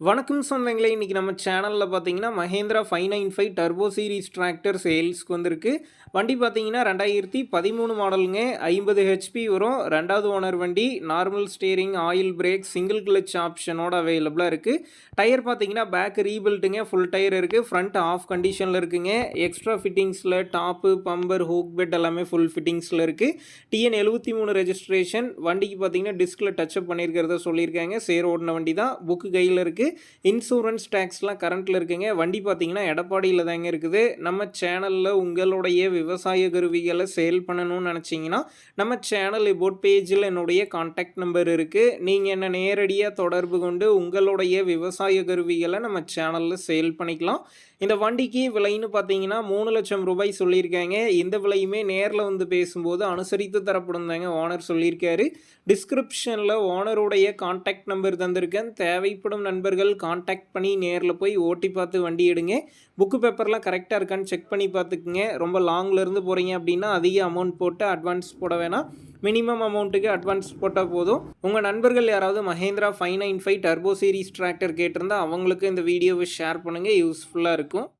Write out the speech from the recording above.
வணக்கம் சொந்தங்களே! இன்னைக்கு நம்ம சேனல்ல பார்த்தீங்கன்னா, மஹேந்திரா 595 டர்போ சீரிஸ் டிராக்டர் சேல்ஸ்க்கு வந்திருக்கு. வண்டி பார்த்தீங்கன்னா 2013 மாடலுங்க. 50 ஹெச்பி வரும். 2வது ஓனர் வண்டி. Normal steering, oil brake, single clutch ஆப்ஷனோட அவைலபிளா இருக்கு. டயர் பார்த்தீங்கன்னா, பேக் ரீபில்ட்டுங்க. ஃபுல் டயர் இருக்கு. ஃப்ரண்ட் ஆஃப் கண்டிஷன்ல இருக்குங்க. எக்ஸ்ட்ரா ஃபிட்டிங்ஸ்ல டாப்பு, பம்பர், ஹூக் பெட் எல்லாமே ஃபுல் ஃபிட்டிங்ஸ்ல இருக்கு. TN 73 registration. வண்டிக்கு பார்த்தீங்கன்னா, டிஸ்க்ல டச்சப் பண்ணியிருக்கிறதா சொல்லியிருக்காங்க. சேர் ஓடுன வண்டி தான். புக்கு கையில இருக்கு. இன்சூரன்ஸ் டேக்ஸ்லாம் கரண்ட்ல இருக்குங்க. வண்டி பார்த்தீங்கன்னா எடப்பாடியில தாங்க இருக்குது. நம்ம சேனல்ல உங்களுடைய விவசாய கருவிகளை சேல் பண்ணணும்னு நினச்சிங்கன்னா, நம்ம சேனல் எபோட் பேஜில் என்னுடைய கான்டாக்ட் நம்பர் இருக்கு. நீங்க என்ன நேரடியா தொடர்பு கொண்டு உங்களுடைய விவசாய கருவிகளை நம்ம சேனல்ல சேல் பண்ணிக்கலாம். இந்த வண்டிக்கு விலைன்னு பார்த்தீங்கன்னா ரூ. 3,00,000 சொல்லியிருக்காங்க. இந்த விலையுமே நேர்ல வந்து பேசும்போது அனுசரித்து தரப்படும் தாங்க ஓனர் சொல்லியிருக்காரு. டிஸ்கிரிப்ஷன்ல ஓனருடைய கான்டாக்ட் நம்பர் தந்திருக்கேன். தேவைப்படும் நண்பர்கள் கான்டாக்ட் பண்ணி நேரில் போய் ஓட்டி பார்த்து வண்டி எடுங்க. புக்கு பேப்பர்லாம் கரெக்டாக இருக்கான்னு செக் பண்ணி பார்த்துக்குங்க. ரொம்ப லாங்லேருந்து போகிறீங்க அப்படின்னா அதிக அமௌண்ட் போட்டு அட்வான்ஸ் போட வேணாம். மினிமம் அமௌண்ட்டுக்கு அட்வான்ஸ் போட்டால் போதும். உங்கள் நண்பர்கள் யாராவது மஹேந்திரா 595 டர்போ சீரிஸ் டிராக்டர் கேட்டிருந்தா அவங்களுக்கு இந்த வீடியோவை ஷேர் பண்ணுங்கள். யூஸ்ஃபுல்லாக இருக்கும்.